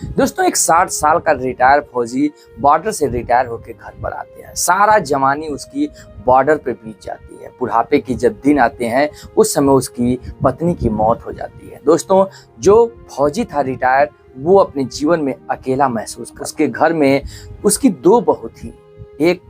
दोस्तों एक 60 साल का रिटायर फौजी बॉर्डर से रिटायर होकर घर पर आते हैं। सारा जवानी उसकी बॉर्डर पे बीत जाती है। बुढ़ापे की जब दिन आते हैं उस समय उसकी पत्नी की मौत हो जाती है। दोस्तों जो फौजी था रिटायर, वो अपने जीवन में अकेला महसूस कर, उसके घर में उसकी 2 बहू थी। एक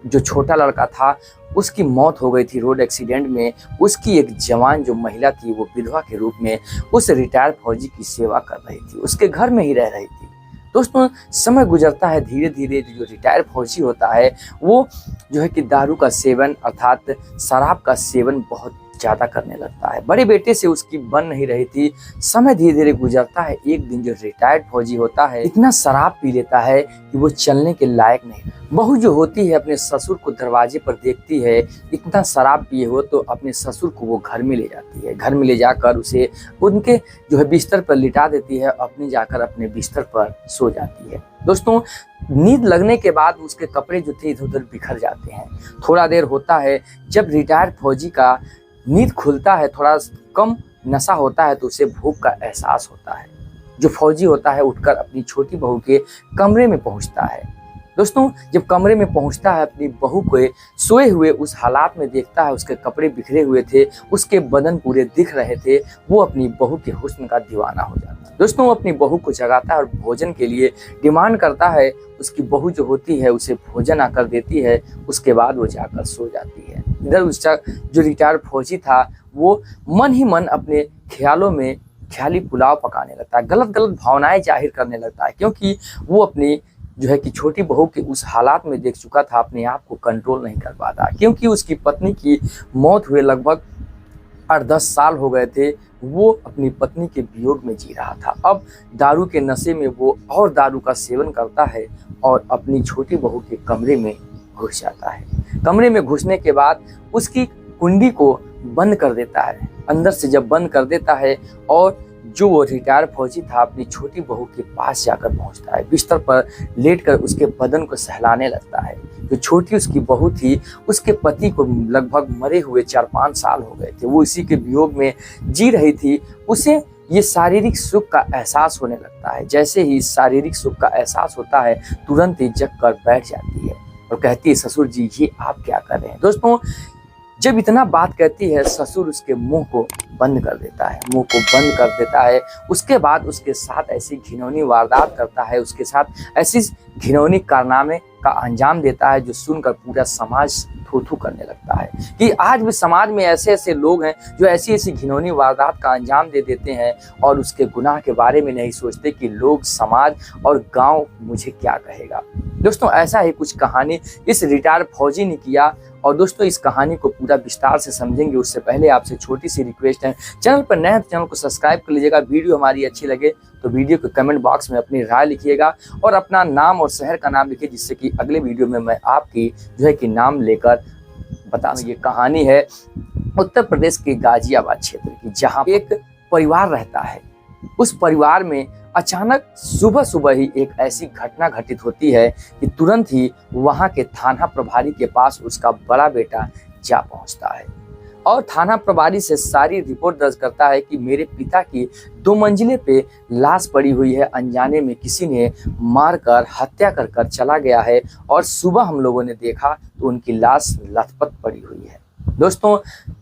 जो छोटा लड़का था उसकी मौत हो गई थी रोड एक्सीडेंट में। उसकी एक जवान जो महिला थी वो विधवा के रूप में उस रिटायर फौजी की सेवा कर रही थी, उसके घर में ही रह रही थी। दोस्तों समय गुजरता है, धीरे धीरे जो रिटायर फौजी होता है वो जो है कि दारू का सेवन अर्थात शराब का सेवन बहुत ज़्यादा करने लगता है। बड़े बेटे से उसकी बन नहीं रही थी। समय धीरे धीरे गुजरता है। एक दिन जो रिटायर्ड फौजी होता है इतना शराब पी लेता है कि वो चलने के लायक नहीं। बहू जो होती है अपने ससुर को दरवाजे पर देखती है, इतना शराब पिए हो, तो अपने ससुर को वो घर में ले जाती है। घर में ले जाकर उसे उनके जो है बिस्तर पर लिटा देती है, अपने जाकर अपने बिस्तर पर सो जाती है। दोस्तों नींद लगने के बाद उसके कपड़े जो थे इधर उधर बिखर जाते हैं। थोड़ा देर होता है, जब रिटायर्ड फौजी का नींद खुलता है, थोड़ा कम नशा होता है, तो उसे भूख का एहसास होता है। जो फौजी होता है उठकर अपनी छोटी बहू के कमरे में पहुंचता है। दोस्तों जब कमरे में पहुंचता है, अपनी बहू को सोए हुए उस हालात में देखता है। उसके कपड़े बिखरे हुए थे, उसके बदन पूरे दिख रहे थे। वो अपनी बहू के हुस्न का दीवाना हो जाता है। दोस्तों अपनी बहू को जगाता है और भोजन के लिए डिमांड करता है। उसकी बहू जो होती है उसे भोजन आकर देती है। उसके बाद वो जाकर सो जाती है। इधर उसका जो रिटायर्ड फौजी था वो मन ही मन अपने ख्यालों में ख्याली पुलाव पकाने लगता है, गलत गलत भावनाएं जाहिर करने लगता है, क्योंकि वो अपनी जो है कि छोटी बहू के उस हालात में देख चुका था, अपने आप को कंट्रोल नहीं कर पाता। क्योंकि उसकी पत्नी की मौत हुए लगभग 8-10 साल हो गए थे। वो अपनी पत्नी के वियोग में जी रहा था। अब दारू के नशे में वो और दारू का सेवन करता है और अपनी छोटी बहू के कमरे में घुस जाता है। कमरे में घुसने के बाद उसकी कुंडी को बंद कर देता है। अंदर से जब बंद कर देता है और जो वो रिटायर फौजी था अपनी छोटी बहू के पास जाकर पहुंचता है, बिस्तर पर लेटकर उसके बदन को सहलाने लगता है। जो छोटी उसकी बहू थी उसके पति को लगभग मरे हुए 4-5 साल हो गए थे। वो इसी के वियोग में जी रही थी। उसे ये शारीरिक सुख का एहसास होने लगता है। जैसे ही शारीरिक सुख का एहसास होता है तुरंत ही जग कर बैठ जाती है और कहती है, ससुर जी ये आप क्या कर रहे हैं। दोस्तों जब इतना बात कहती है, ससुर उसके मुंह को बंद कर देता है, मुंह को बंद कर देता है। उसके बाद उसके साथ ऐसी घिनौनी वारदात करता है, उसके साथ ऐसी घिनौनी कारनामे का अंजाम देता है जो सुनकर पूरा समाज थू-थू करने लगता है कि आज भी समाज में ऐसे ऐसे लोग हैं जो ऐसी ऐसी घिनौनी वारदात का अंजाम दे देते हैं और उसके गुनाह के बारे में नहीं सोचते कि लोग, समाज और गांव मुझे क्या कहेगा। दोस्तों ऐसा ही कुछ कहानी इस रिटायर फौजी ने किया। और दोस्तों इस कहानी को पूरा विस्तार से समझेंगे उससे पहले आपसे छोटी सी रिक्वेस्ट है, चैनल पर नए हैं तो चैनल को सब्सक्राइब कर लीजिएगा। वीडियो हमारी अच्छी लगे तो वीडियो के कमेंट बॉक्स में अपनी राय लिखिएगा और अपना नाम और शहर का नाम लिखिए, जिससे कि अगले वीडियो में मैं आपकी जो है कि नाम लेकर बता दूं। ये कहानी है उत्तर प्रदेश के गाजियाबाद क्षेत्र की, जहाँ एक परिवार रहता है। उस परिवार में अचानक सुबह सुबह ही एक ऐसी घटना घटित होती है कि तुरंत ही वहां के थाना प्रभारी के पास उसका बड़ा बेटा जा पहुंचता है और थाना प्रभारी से सारी रिपोर्ट दर्ज करता है कि मेरे पिता की 2 मंजिले पे लाश पड़ी हुई है, अनजाने में किसी ने मारकर हत्या कर चला गया है और सुबह हम लोगों ने देखा तो उनकी लाश लथपथ पड़ी हुई है। दोस्तों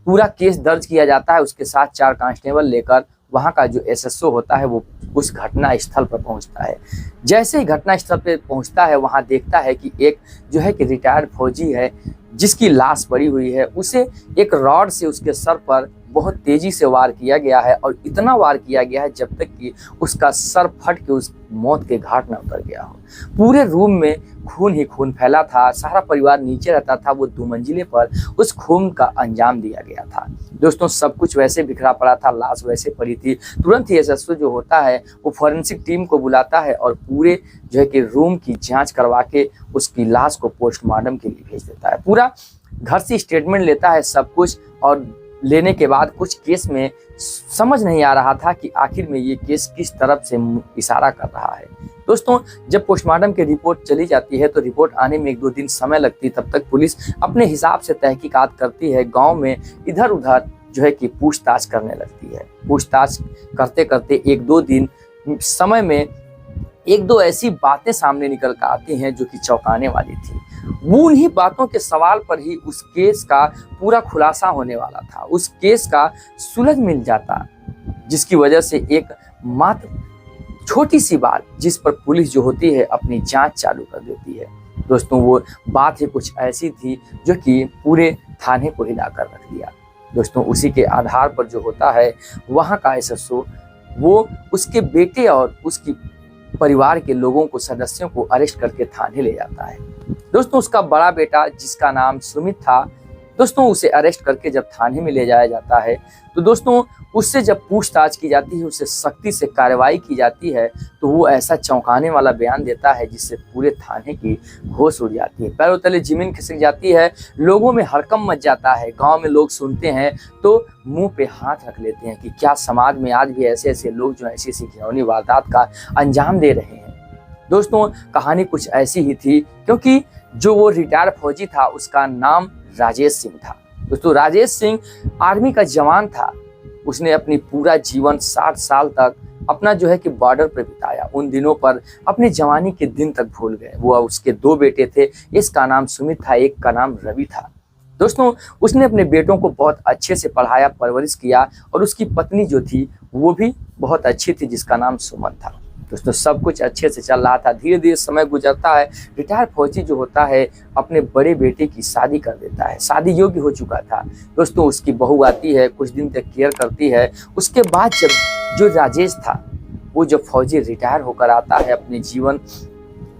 पूरा केस दर्ज किया जाता है। उसके साथ 4 कांस्टेबल लेकर वहाँ का जो एसएसओ होता है वो उस घटना स्थल पर पहुँचता है। जैसे ही घटना स्थल पर पहुँचता है वहाँ देखता है कि एक जो है कि रिटायर्ड फौजी है जिसकी लाश पड़ी हुई है, उसे एक रॉड से उसके सर पर बहुत तेजी से वार किया गया है और इतना वार किया गया है जब तक कि उसका सर फट के उस मौत के घाट में उतर गया हो। पूरे रूम में खून ही खून फैला था। सारा परिवार नीचे रहता था, वो 2 मंजिले पर उस खून का अंजाम दिया गया था। दोस्तों सब कुछ वैसे बिखरा पड़ा था, लाश वैसे पड़ी थी। तुरंत ही एसएसओ जो होता है वो फॉरेंसिक टीम को बुलाता है और पूरे जो है कि रूम की जांच करवा के उसकी लाश को पोस्टमार्टम के लिए भेज देता है। पूरा घर से स्टेटमेंट लेता है सब कुछ, और लेने के बाद कुछ केस में समझ नहीं आ रहा था कि आखिर में ये केस किस तरफ से इशारा कर रहा है। दोस्तों जब पोस्टमार्टम की रिपोर्ट चली जाती है तो रिपोर्ट आने में 1-2 दिन समय लगती है। तब तक पुलिस अपने हिसाब से तहकीकात करती है, गांव में इधर उधर जो है कि पूछताछ करने लगती है। पूछताछ करते करते 1-2 दिन समय में एक दो ऐसी बातें सामने निकल कर आती हैं जो कि चौंकाने वाली थी। वो उन्हीं बातों के सवाल पर ही उस केस का पूरा खुलासा होने वाला था, उस केस का सुलझ मिल जाता, जिसकी वजह से एक मात्र छोटी सी बात जिस पर पुलिस जो होती है अपनी जांच चालू कर देती है। दोस्तों वो बात ही कुछ ऐसी थी जो कि पूरे थाने को हिला कर रख दिया। दोस्तों उसी के आधार पर जो होता है वहाँ का एसएसओ वो उसके बेटे और उसकी परिवार के लोगों को, सदस्यों को अरेस्ट करके थाने ले जाता है। दोस्तों उसका बड़ा बेटा जिसका नाम सुमित था, दोस्तों उसे अरेस्ट करके जब थाने में ले जाया जाता है तो दोस्तों उससे जब पूछताछ की जाती है, उससे सख्ती से कार्रवाई की जाती है, तो वो ऐसा चौंकाने वाला बयान देता है जिससे पूरे थाने की होश उड़ जाती है, पैरों तले जमीन खिसक जाती है, लोगों में हड़कंप मच जाता है। गांव में लोग सुनते हैं तो मुंह पे हाथ रख लेते हैं कि क्या समाज में आज भी ऐसे ऐसे लोग जो ऐसी ऐसी घिनौनी वारदात का अंजाम दे रहे हैं। दोस्तों कहानी कुछ ऐसी ही थी, क्योंकि जो वो रिटायर फौजी था उसका नाम राजेश सिंह था। दोस्तों राजेश सिंह आर्मी का जवान था। उसने अपनी पूरा जीवन 60 साल तक अपना जो है कि बॉर्डर पर बिताया। उन दिनों पर अपने जवानी के दिन तक भूल गए। वो उसके 2 बेटे थे, इसका नाम सुमित था, एक का नाम रवि था। दोस्तों उसने अपने बेटों को बहुत अच्छे से पढ़ाया, परवरिश किया, और उसकी पत्नी जो थी वो भी बहुत अच्छी थी, जिसका नाम सुमन था। दोस्तों सब कुछ अच्छे से चल रहा था। धीरे धीरे समय गुजरता है। रिटायर फौजी जो होता है अपने बड़े बेटे की शादी कर देता है। शादी योग्य हो चुका था। दोस्तों उसकी बहू आती है, कुछ दिन तक केयर करती है। उसके बाद जब जो राजेश था वो जब फौजी रिटायर होकर आता है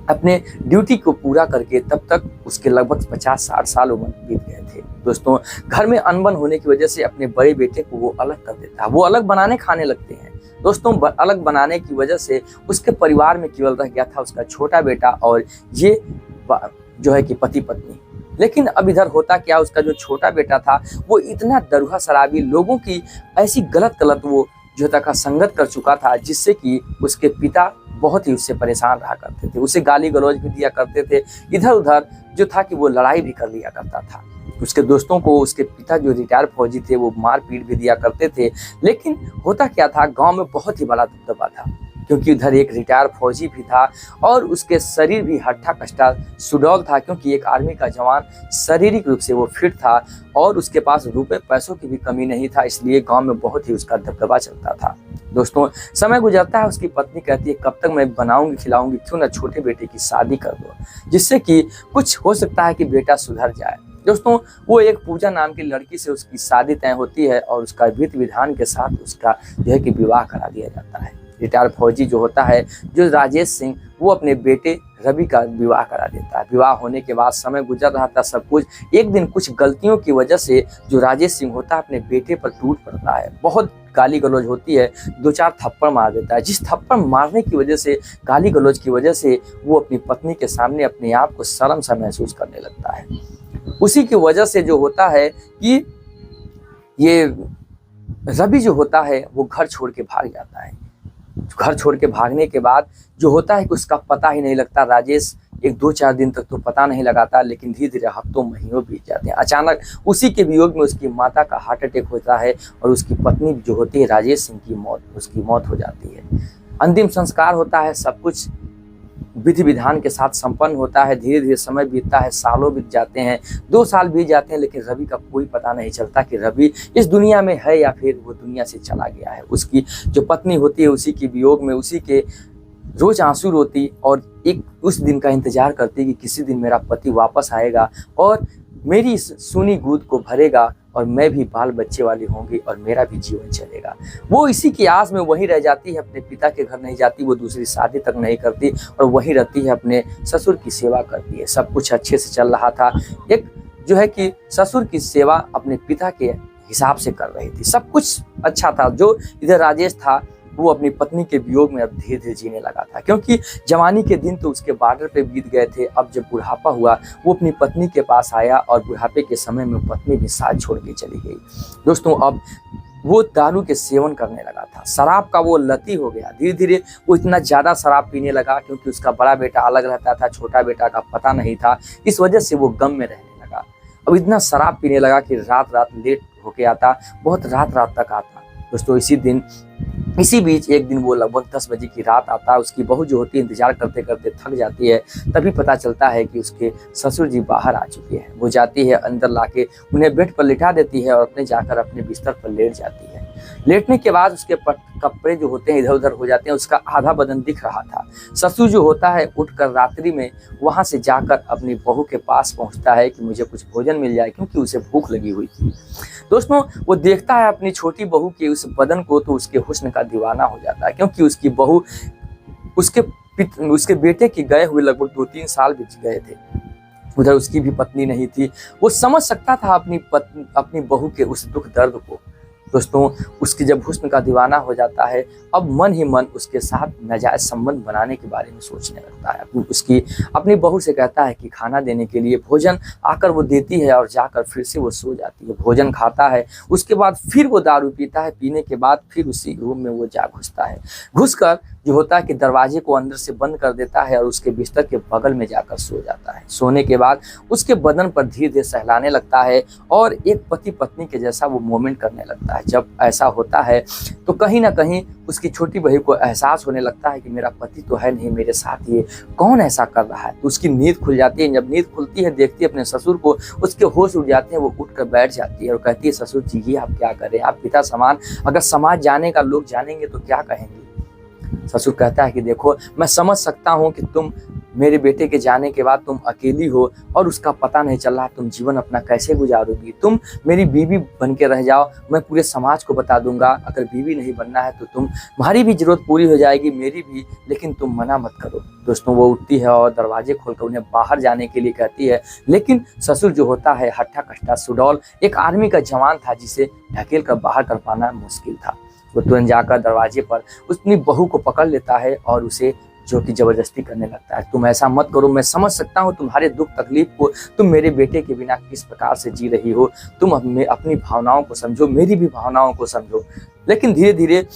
अपने ड्यूटी को पूरा करके, तब तक उसके लगभग 50-60 साल उम्र बीत गए थे। दोस्तों घर में अनबन होने की वजह से अपने बड़े बेटे को वो अलग कर देता है। वो अलग बनाने खाने लगते हैं। दोस्तों अलग बनाने की वजह से उसके परिवार में केवल रह गया था उसका छोटा बेटा और ये जो है कि पति पत्नी। लेकिन अब इधर होता क्या, उसका जो छोटा बेटा था वो इतना दरुहा शराबी, लोगों की ऐसी गलत वो जो था का संगत कर चुका था, जिससे कि उसके पिता बहुत ही उससे परेशान रहा करते थे। उसे गाली गलौज भी दिया करते थे। इधर उधर जो था कि वो लड़ाई भी कर लिया करता था। उसके दोस्तों को उसके पिता जो रिटायर फौजी थे वो मार पीट भी दिया करते थे। लेकिन होता क्या था, गांव में बहुत ही बड़ा दबदबा था, क्योंकि उधर एक रिटायर फौजी भी था और उसके शरीर भी हट्टा कट्टा सुडौल था, क्योंकि एक आर्मी का जवान शारीरिक रूप से वो फिट था और उसके पास रुपए पैसों की भी कमी नहीं था। इसलिए गांव में बहुत ही उसका दबदबा चलता था। दोस्तों समय गुजरता है। उसकी पत्नी कहती है कब तक मैं बनाऊंगी खिलाऊंगी, क्यों ना छोटे बेटे की शादी कर दो, जिससे कि कुछ हो सकता है कि बेटा सुधर जाए। दोस्तों वो एक पूजा नाम की लड़की से उसकी शादी तय होती है और उसका विधि विधान के साथ उसका जो है कि विवाह करा दिया जाता है। रिटायर फौजी जो होता है जो राजेश सिंह, वो अपने बेटे रवि का विवाह करा देता है। विवाह होने के बाद समय गुजर रहा था सब कुछ। एक दिन कुछ गलतियों की वजह से जो राजेश सिंह होता है अपने बेटे पर टूट पड़ता है। बहुत गाली गलौज होती है, 2-4 थप्पड़ मार देता है। जिस थप्पड़ मारने की वजह से, गाली गलौज की वजह से वो अपनी पत्नी के सामने अपने आप को शर्म सा महसूस करने लगता है। उसी की वजह से जो होता है कि ये रवि जो होता है वो घर छोड़ के भाग जाता है। घर छोड़ के भागने के बाद जो होता है कि उसका पता ही नहीं लगता। राजेश 1-2-4 दिन तक तो पता नहीं लगाता, लेकिन धीरे धीरे हफ्तों महीनों बीत जाते हैं। अचानक उसी के वियोग में उसकी माता का हार्ट अटैक होता है और उसकी पत्नी जो होती है राजेश सिंह की उसकी मौत हो जाती है। अंतिम संस्कार होता है, सब कुछ विधि विधान के साथ संपन्न होता है। धीरे धीरे समय बीतता है, सालों बीत जाते हैं, 2 साल बीत जाते हैं, लेकिन रवि का कोई पता नहीं चलता कि रवि इस दुनिया में है या फिर वो दुनिया से चला गया है। उसकी जो पत्नी होती है उसी के वियोग में उसी के रोज आंसू रोती और एक उस दिन का इंतजार करती कि किसी दिन मेरा पति वापस आएगा और मेरी सुनी गोद को भरेगा और मैं भी बाल बच्चे वाली होंगी और मेरा भी जीवन चलेगा। वो इसी की आस में वहीं रह जाती है, अपने पिता के घर नहीं जाती, वो दूसरी शादी तक नहीं करती और वहीं रहती है, अपने ससुर की सेवा करती है। सब कुछ अच्छे से चल रहा था। एक जो है कि ससुर की सेवा अपने पिता के हिसाब से कर रही थी, सब कुछ अच्छा था। जो इधर राजेश था वो अपनी पत्नी के वियोग में अब धीरे धीरे जीने लगा था, क्योंकि जवानी के दिन तो उसके बॉर्डर पे बीत गए थे। अब जब बुढ़ापा हुआ वो अपनी पत्नी के पास आया और बुढ़ापे के समय में पत्नी भी साथ छोड़ के चली गई। दोस्तों अब वो दारू के सेवन करने लगा था, शराब का वो लती हो गया। धीरे धीरे वो इतना ज़्यादा शराब पीने लगा, क्योंकि उसका बड़ा बेटा अलग रहता था, छोटा बेटा का पता नहीं था, इस वजह से वो गम में रहने लगा। अब इतना शराब पीने लगा कि रात रात लेट होके आता, बहुत रात रात तक आता। दोस्तों इसी दिन इसी बीच एक दिन वो लगभग 10 बजे की रात आता है। उसकी बहू जो होती है इंतजार करते करते थक जाती है। तभी पता चलता है कि उसके ससुर जी बाहर आ चुके हैं। वो जाती है अंदर, लाके उन्हें बेड पर लिटा देती है और अपने जाकर अपने बिस्तर पर लेट जाती है। लेटने के बाद उसके कपड़े जो होते हैं इधर उधर हो जाते हैं। उसका आधा बदन दिख रहा था। ससुर जो होता है उठकर रात्रि में वहां से जाकर अपनी बहू के पास पहुंचता है कि मुझे कुछ भोजन मिल जाए, क्योंकि उसे भूख लगी हुई थी। दोस्तों, वो देखता है अपनी छोटी बहू के उस बदन को तो उसके हुस्न का दीवाना हो जाता है, क्योंकि उसकी बहू उसके बेटे के गए हुए लगभग 2-3 साल बीत गए थे। उधर उसकी भी पत्नी नहीं थी। वो समझ सकता था अपनी बहू के उस दुख दर्द को। दोस्तों, उसकी जब हुस्न का दीवाना हो जाता है, अब मन ही मन उसके साथ नाजायज संबंध बनाने के बारे में सोचने लगता है। उसकी अपनी बहू से कहता है कि खाना देने के लिए भोजन आकर वो देती है और जाकर फिर से वो सो जाती है। भोजन खाता है, उसके बाद फिर वो दारू पीता है। पीने के बाद फिर उसी रूम में वो जा घुसता है। घुसकर जो होता है कि दरवाजे को अंदर से बंद कर देता है और उसके बिस्तर के बगल में जाकर सो जाता है। सोने के बाद उसके बदन पर धीरे धीरे सहलाने लगता है और एक पति पत्नी के जैसा वो मोमेंट करने लगता है। जब ऐसा होता है तो कहीं ना कहीं उसकी छोटी बहू को एहसास होने लगता है कि मेरा पति तो है नहीं मेरे साथ, ये कौन ऐसा कर रहा है। तो उसकी नींद खुल जाती है। जब नींद खुलती है, देखती है अपने ससुर को, उसके होश उड़ जाते हैं। वो उठकर बैठ जाती है और कहती है, ससुर जी ये आप क्या कर रहे हैं, आप पिता समान, अगर समाज जानेगा, लोग जानेंगे तो क्या कहेंगे। ससुर कहता है कि देखो, मैं समझ सकता हूँ कि तुम मेरे बेटे के जाने के बाद तुम अकेली हो और उसका पता नहीं चल रहा, तुम जीवन अपना कैसे गुजारोगी। तुम मेरी बीवी बन के रह जाओ, मैं पूरे समाज को बता दूंगा। अगर बीवी नहीं बनना है तो तुम्हारी भी जरूरत पूरी हो जाएगी, मेरी भी, लेकिन तुम मना मत करो। दोस्तों, वो उठती है और दरवाजे खोलकर उन्हें बाहर जाने के लिए कहती है, लेकिन ससुर जो होता है हट्टा कट्टा सुडौल एक आर्मी का जवान था, जिसे ढकेल कर बाहर कर पाना मुश्किल था। वो तुरंत जाकर दरवाजे पर अपनी बहू को पकड़ लेता है और उसे जो कि जबरदस्ती करने लगता है। तुम ऐसा मत करो, मैं समझ सकता हूँ तुम्हारे दुख तकलीफ को, तुम मेरे बेटे के बिना किस प्रकार से जी रही हो, तुम अपनी भावनाओं को समझो, मेरी भी भावनाओं को समझो। लेकिन धीरे धीरे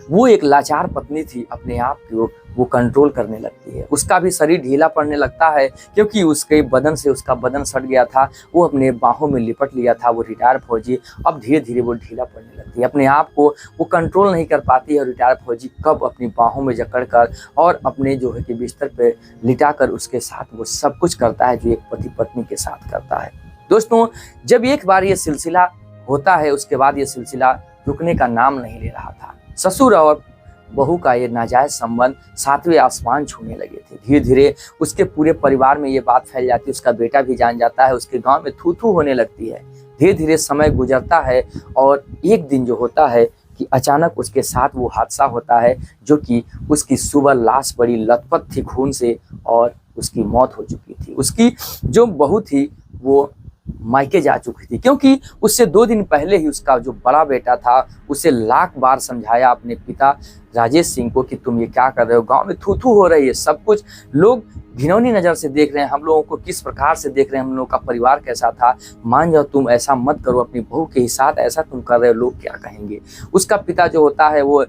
वो एक लाचार पत्नी थी, अपने आप को वो कंट्रोल करने लगती है। उसका भी शरीर ढीला पड़ने लगता है, क्योंकि उसके बदन से उसका बदन सट गया था। वो अपने बाहों में लिपट लिया था। वो रिटायर फौजी अब धीरे धीरे वो ढीला पड़ने लगती है। अपने आप को वो कंट्रोल नहीं कर पाती है। रिटायर फौजी कब अपनी बाहों में जकड़ कर और अपने जो है कि बिस्तर पे लिटा कर उसके साथ वो सब कुछ करता है जो एक पति पत्नी के साथ करता है। दोस्तों, जब एक बार ये सिलसिला होता है, उसके बाद ये सिलसिला रुकने का नाम नहीं ले रहा था। ससुर और बहू का ये नाजायज संबंध 7वें आसमान छूने लगे थे। धीरे धीरे उसके पूरे परिवार में ये बात फैल जाती है। उसका बेटा भी जान जाता है। उसके गांव में थू थू होने लगती है। धीरे धीरे समय गुजरता है और एक दिन जो होता है कि अचानक उसके साथ वो हादसा होता है, जो कि उसकी सुबह लाश बड़ी लथपथ थी खून से और उसकी मौत हो चुकी थी। उसकी जो बहू थी वो मायके जा चुकी थी, क्योंकि उससे 2 दिन पहले ही उसका जो बड़ा बेटा था उसे लाख बार समझाया अपने पिता राजेश सिंह को कि तुम ये क्या कर रहे हो, गांव में थू थू हो रही है, सब कुछ लोग घिनौनी नज़र से देख रहे हैं, हम लोगों को किस प्रकार से देख रहे हैं, हम लोगों का परिवार कैसा था, मान जाओ, तुम ऐसा मत करो, अपनी बहू के ही साथ ऐसा तुम कर रहे हो, लोग क्या कहेंगे। उसका पिता जो होता है वो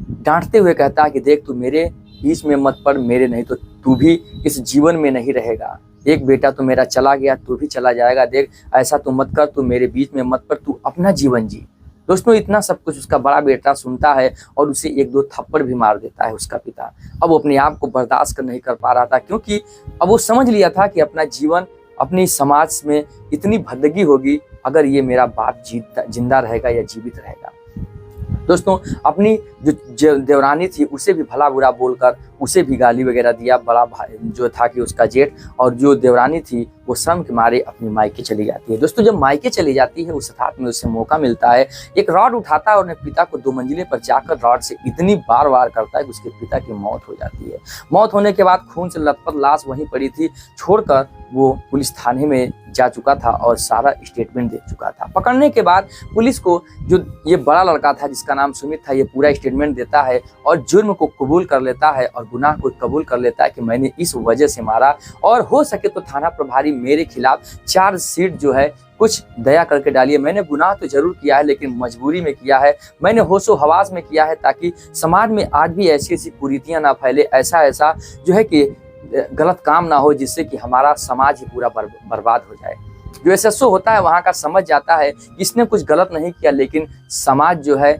डांटते हुए कहता है कि देख, तू मेरे बीच में मत पड़, मेरे नहीं तो तू भी इस जीवन में नहीं रहेगा। एक बेटा तो मेरा चला गया, तू भी चला जाएगा, देख ऐसा तू मत कर, तू मेरे बीच में मत पड़, तू अपना जीवन जी। दोस्तों, इतना सब कुछ उसका बड़ा बेटा सुनता है और उसे 1-2 थप्पड़ भी मार देता है उसका पिता। अब वो अपने आप को बर्दाश्त नहीं कर पा रहा था, क्योंकि अब वो समझ लिया था कि अपना जीवन अपनी समाज में इतनी भद्दगी होगी अगर ये मेरा बाप जिंदा रहेगा या जीवित रहेगा। दोस्तों, अपनी जो देवरानी थी उसे भी भला बुरा बोलकर उसे भी गाली वगैरह दिया। बड़ा भाई जो था कि उसका जेठ, और जो देवरानी थी वो शर्म के मारे अपनी मायके चली जाती है। दोस्तों, जब मायके चली जाती है उस रात में उसे मौका मिलता है, एक रॉड उठाता है और अपने पिता को 2 मंजिले पर जाकर रॉड से इतनी बार वार करता है कि उसके पिता की मौत हो जाती है। मौत होने के बाद खून से लथपथ लाश वहीं पड़ी थी, छोड़कर वो पुलिस थाने में जा चुका था और सारा स्टेटमेंट दे चुका था। पकड़ने के बाद पुलिस को जो ये बड़ा लड़का था जिसका नाम सुमित था, ये पूरा स्टेटमेंट देता है और जुर्म को कबूल कर लेता है और गुनाह को कबूल कर लेता है कि मैंने इस वजह से मारा, और हो सके तो थाना प्रभारी मेरे खिलाफ चार्जशीट जो है कुछ दया करके डालिए। मैंने गुनाह तो जरूर किया है, लेकिन मजबूरी में किया है, मैंने होशो हवास में किया है, ताकि समाज में आज भी ऐसी ऐसी कुरीतियां ना फैले, ऐसा जो है कि गलत काम ना हो, जिससे कि हमारा समाज ही पूरा बर्बाद हो जाए। जो एसएसओ होता है वहाँ का समझ जाता है कि इसने कुछ गलत नहीं किया, लेकिन समाज जो है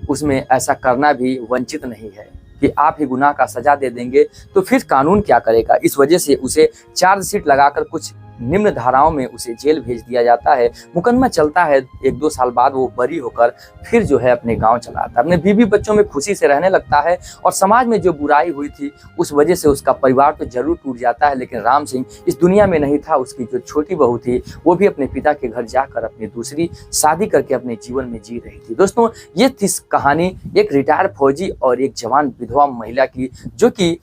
उसमें ऐसा करना भी वंचित नहीं है कि आप ही गुनाह का सजा दे देंगे तो फिर कानून क्या करेगा। इस वजह से उसे चार्जशीट लगाकर कुछ निम्न धाराओं में उसे जेल भेज दिया जाता है। मुकदमा चलता है, 1-2 साल बाद वो बरी होकर फिर जो है अपने गांव चला आता है, अपने बीवी बच्चों में खुशी से रहने लगता है। और समाज में जो बुराई हुई थी उस वजह से उसका परिवार तो जरूर टूट जाता है, लेकिन राम सिंह इस दुनिया में नहीं था। उसकी जो छोटी बहू थी वो भी अपने पिता के घर जाकर अपनी दूसरी शादी करके अपने जीवन में जी रही थी। दोस्तों, ये थी कहानी एक रिटायर्ड फौजी और एक जवान विधवा महिला की, जो कि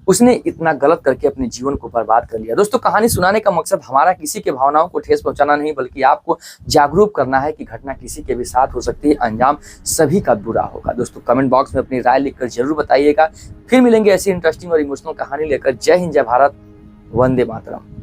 उसने इतना गलत करके अपने जीवन को बर्बाद कर लिया। दोस्तों, कहानी सुनाने का मकसद हमारा किसी के भावनाओं को ठेस पहुंचाना नहीं, बल्कि आपको जागरूक करना है कि घटना किसी के भी साथ हो सकती है, अंजाम सभी का बुरा होगा। दोस्तों, कमेंट बॉक्स में अपनी राय लिखकर जरूर बताइएगा। फिर मिलेंगे ऐसी इंटरेस्टिंग और इमोशनल कहानी लेकर। जय हिंद, जय भारत, वंदे मातरम।